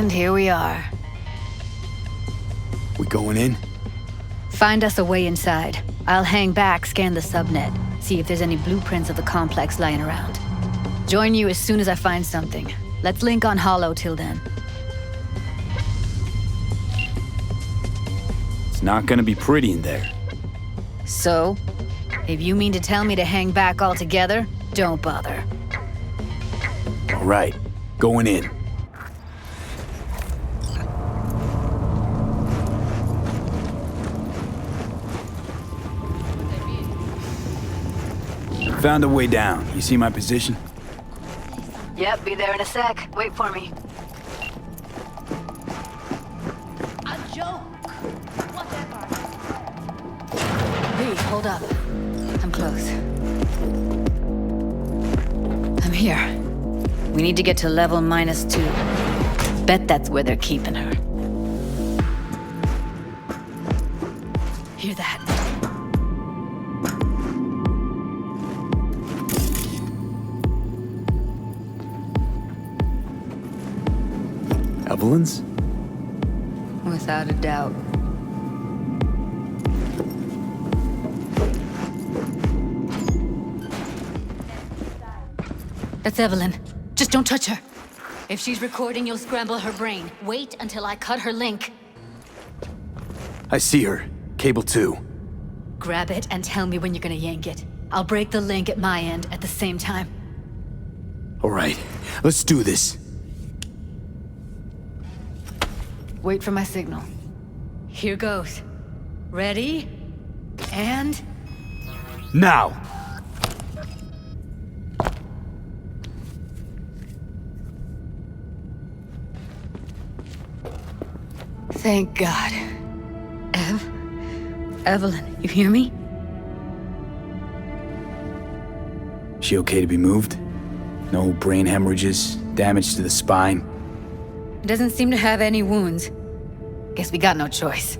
And here we are. We going in? Find us a way inside. I'll hang back, scan the subnet, see if there's any blueprints of the complex lying around. Join you as soon as I find something. Let's link on Hollow till then. It's not gonna be pretty in there. So? If you mean to tell me to hang back altogether, don't bother. All right, going in. Found a way down. You see my position? Yep, be there in a sec. Wait for me. A joke. Whatever. Hey, hold up. I'm close. I'm here. We need to get to level -2. Bet that's where they're keeping her. Hear that? Evelyn's? Without a doubt. That's Evelyn. Just don't touch her. If she's recording, you'll scramble her brain. Wait until I cut her link. I see her. Cable 2. Grab it and tell me when you're gonna yank it. I'll break the link at my end at the same time. All right, let's do this. Wait for my signal. Here goes. Ready? And... Now! Thank God. Evelyn, you hear me? She okay to be moved? No brain hemorrhages, damage to the spine? Doesn't seem to have any wounds. Guess we got no choice.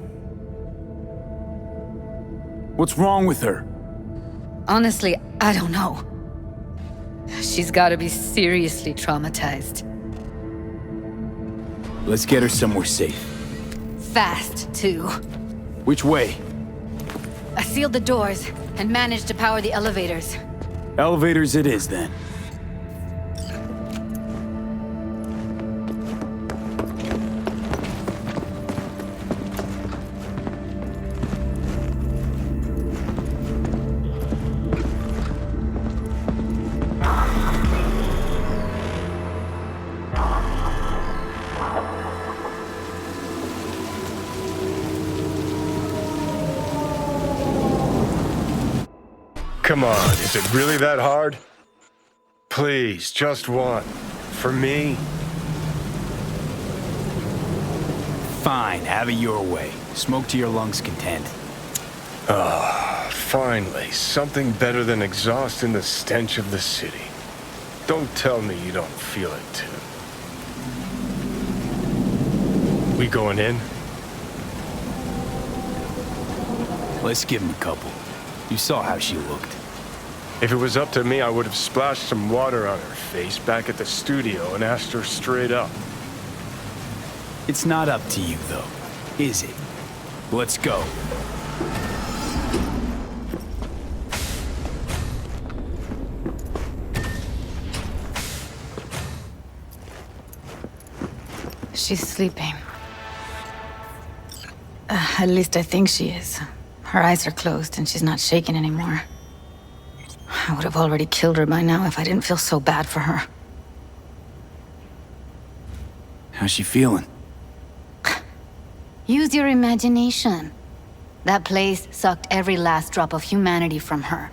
What's wrong with her? Honestly, I don't know. She's gotta be seriously traumatized. Let's get her somewhere safe. Fast, too. Which way? I sealed the doors and managed to power the elevators. Elevators it is, then. Come on, is it really that hard? Please, just one. For me? Fine, have it your way. Smoke to your lungs' content. Finally, something better than exhaust in the stench of the city. Don't tell me you don't feel it too. We going in? Let's give him a couple. You saw how she looked. If it was up to me, I would have splashed some water on her face back at the studio and asked her straight up. It's not up to you, though, is it? Let's go. She's sleeping. At least I think she is. Her eyes are closed and she's not shaking anymore. I would have already killed her by now if I didn't feel so bad for her. How's she feeling? Use your imagination. That place sucked every last drop of humanity from her.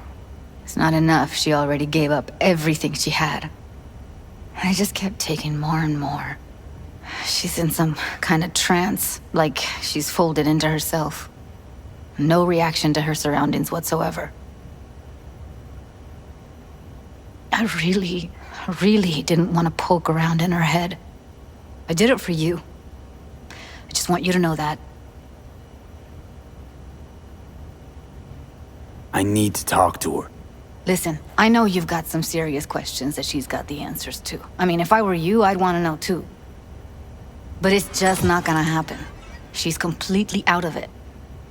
It's not enough, she already gave up everything she had. I just kept taking more and more. She's in some kind of trance, like she's folded into herself. No reaction to her surroundings whatsoever. I really didn't want to poke around in her head. I did it for you. I just want you to know that. I need to talk to her. Listen, I know you've got some serious questions that she's got the answers to. I mean, if I were you, I'd want to know too. But it's just not gonna happen. She's completely out of it.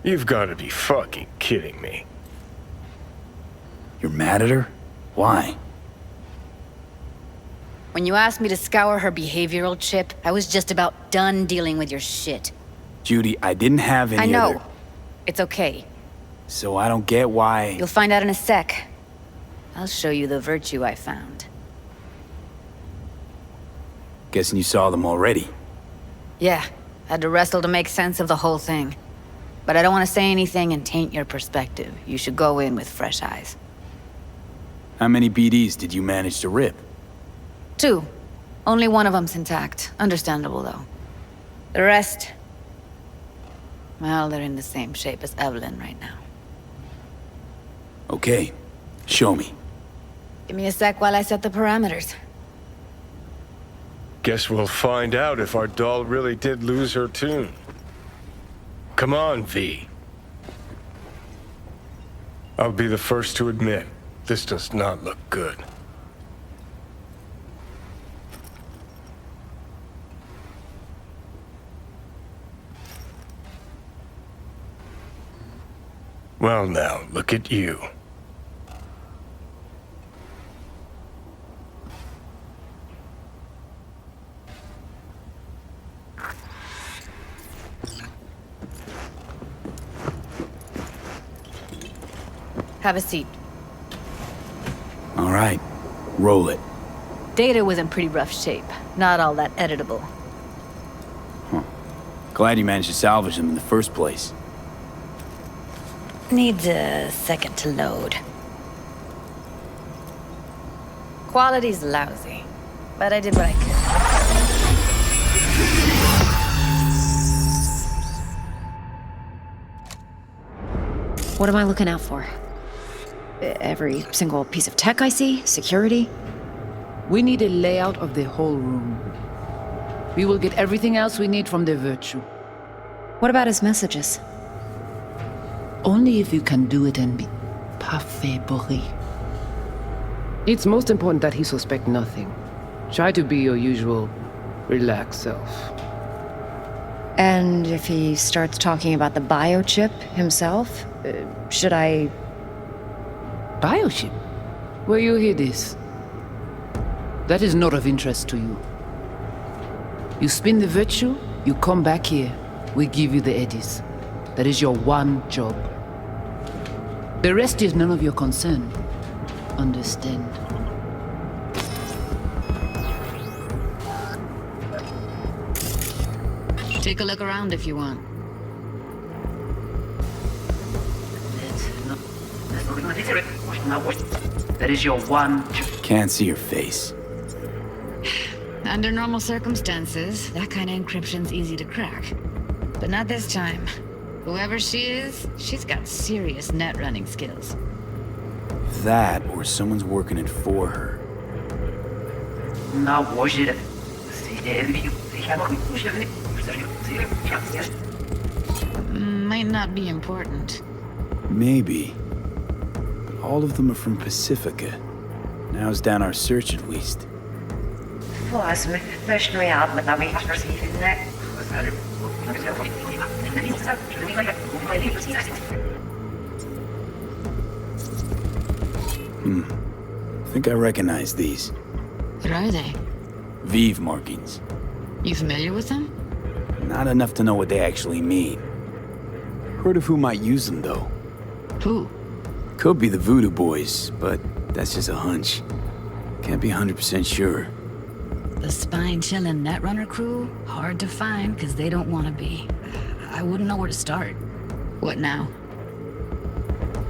You've got to be fucking kidding me. You're mad at her? Why? When you asked me to scour her behavioral chip, I was just about done dealing with your shit. Judy, I didn't have any I know. other... It's okay. So I don't get why... You'll find out in a sec. I'll show you the virtue I found. Guessing you saw them already. Yeah, had to wrestle to make sense of the whole thing. But I don't want to say anything and taint your perspective. You should go in with fresh eyes. How many BDs did you manage to rip? 2. Only one of them's intact. Understandable, though. The rest... well, they're in the same shape as Evelyn right now. Okay, show me. Give me a sec while I set the parameters. Guess we'll find out if our doll really did lose her tune. Come on, V. I'll be the first to admit, this does not look good. Well now, look at you. Have a seat. All right, roll it. Data was in pretty rough shape. Not all that editable. Glad you managed to salvage them in the first place. Needs a second to load. Quality's lousy, but I did what I could. What am I looking out for? Every single piece of tech I see? Security? We need a layout of the whole room. We will get everything else we need from the Virtue. What about his messages? Only if you can do it and be parfait bourré. It's most important that he suspect nothing. Try to be your usual, relaxed self. And if he starts talking about the biochip himself, should I... Biochip? Where you hear this? That is not of interest to you. You spin the Virtue, you come back here, we give you the eddies. That is your one job. The rest is none of your concern. Understand? Take a look around if you want. That is your one job. Can't see your face. Under normal circumstances, that kind of encryption's easy to crack. But not this time. Whoever she is, she's got serious net running skills. That, or someone's working it for her. Might not be important. Maybe. All of them are from Pacifica. Now's down our search at least. I think I recognize these. What are they? Vive markings. You familiar with them? Not enough to know what they actually mean. Heard of who might use them, though. Who? Could be the Voodoo Boys, but that's just a hunch. Can't be 100% sure. The spine-chilling Netrunner crew? Hard to find, because they don't want to be. I wouldn't know where to start. What now?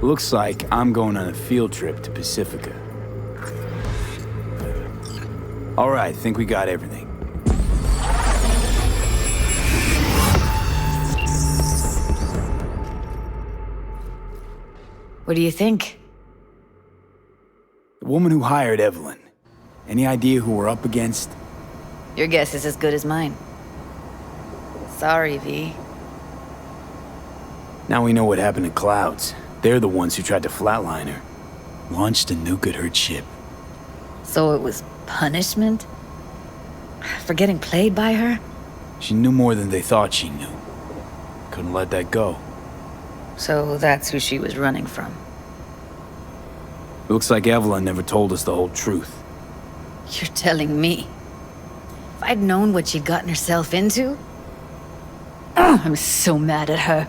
Looks like I'm going on a field trip to Pacifica. All right, think we got everything. What do you think? The woman who hired Evelyn. Any idea who we're up against? Your guess is as good as mine. Sorry, V. Now we know what happened to Clouds. They're the ones who tried to flatline her. Launched a nuke at her ship. So it was punishment? For getting played by her? She knew more than they thought she knew. Couldn't let that go. So that's who she was running from. Looks like Evelyn never told us the whole truth. You're telling me? If I'd known what she'd gotten herself into... Oh, I'm so mad at her.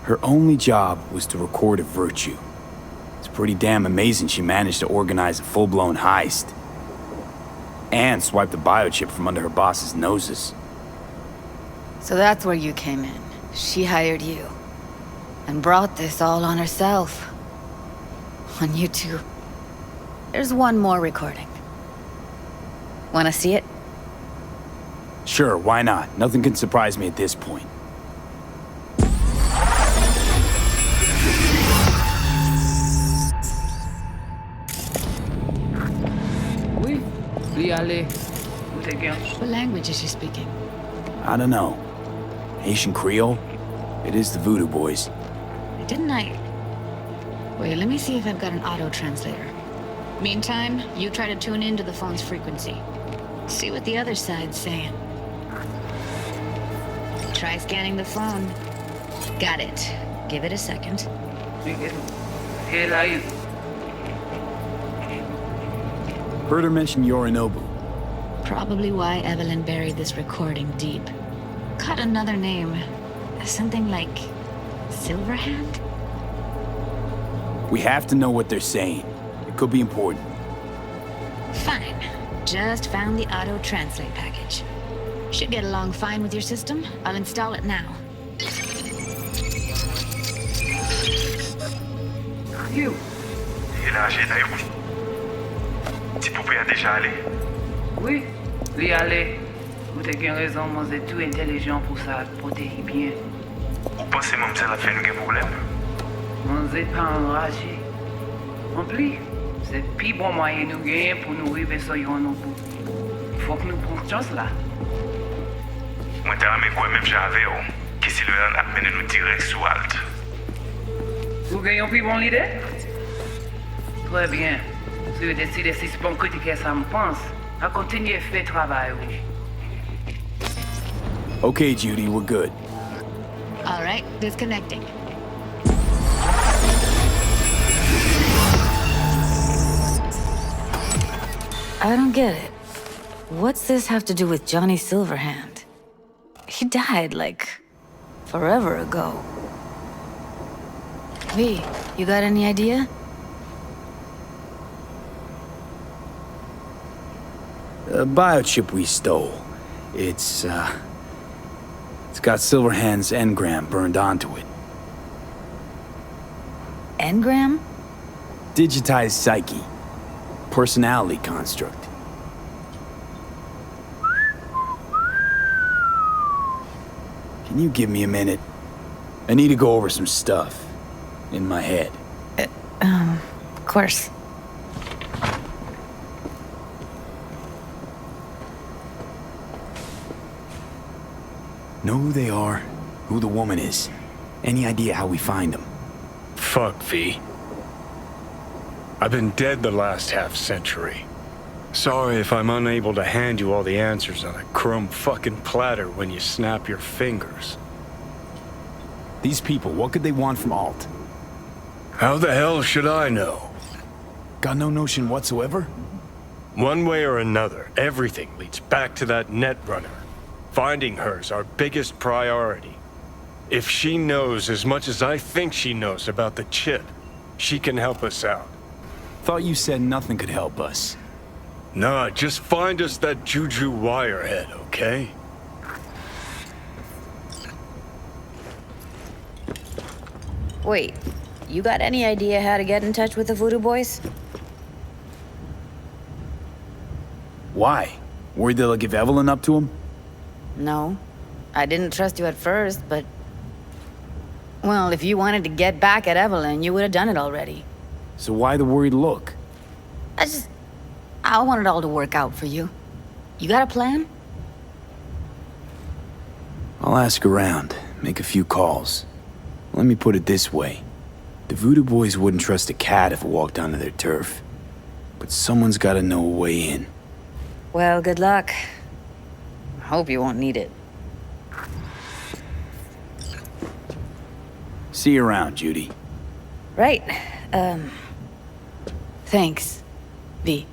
Her only job was to record a virtue. It's pretty damn amazing she managed to organize a full-blown heist. And swipe the biochip from under her boss's noses. So that's where you came in. She hired you. And brought this all on herself. On you two. There's one more recording. Wanna see it? Sure, why not? Nothing can surprise me at this point. Oui, lui aller. Où t'es bien? What language is she speaking? I don't know. Haitian Creole? It is the Voodoo Boys. Didn't I... Wait, let me see if I've got an auto-translator. Meantime, you try to tune into the phone's frequency. See what the other side's saying. Try scanning the phone. Got it. Give it a second. Here live. Heard her mention Yorinobu. Probably why Evelyn buried this recording deep. Caught another name. Something like... Silverhand? We have to know what they're saying. It could be important. Fine. Just found the auto-translate package. Should get along fine with your system. I'll install it now. You. Il a agi d'ailleurs. Petit poupée a déjà allé. Oui, lui aller. Vous avez bien raison, moi c'est tout intelligent pour ça, protéger bien. Ou pensez même ça la fait nous un problème? Moi c'est pas enragé. En plus, c'est le plus bon moyen nous gagner pour nous arriver sur nos bouts. Faut que nous prenions chance là. Moi t'as aimé quoi même j'avais que si le a mené nous direct sous halte. Vous gagnez plus bon l'idée? Très bien. Si vous décidez si c'est bon critiquer ça me pense, à continuer à faire le travail, oui. Okay, Judy, we're good. All right, disconnecting. I don't get it. What's this have to do with Johnny Silverhand? He died, like, forever ago. V, you got any idea? The biochip we stole. It's got Silverhand's engram burned onto it. Engram? Digitized psyche. Personality construct. Can you give me a minute? I need to go over some stuff. In my head. Of course. Know who they are, who the woman is. Any idea how we find them? Fuck, V. I've been dead the last half-century. Sorry if I'm unable to hand you all the answers on a chrome fucking platter when you snap your fingers. These people, what could they want from Alt? How the hell should I know? Got no notion whatsoever? One way or another, everything leads back to that netrunner. Finding her's our biggest priority. If she knows as much as I think she knows about the chip, she can help us out. Thought you said nothing could help us. Nah, just find us that Juju wirehead, okay? Wait, you got any idea how to get in touch with the Voodoo Boys? Why? Worried they'll give Evelyn up to him? No. I didn't trust you at first, but... Well, if you wanted to get back at Evelyn, you would have done it already. So why the worried look? I want it all to work out for you. You got a plan? I'll ask around, make a few calls. Let me put it this way. The Voodoo Boys wouldn't trust a cat if it walked onto their turf. But someone's gotta know a way in. Well, good luck. I hope you won't need it. See you around, Judy. Right. Thanks, V.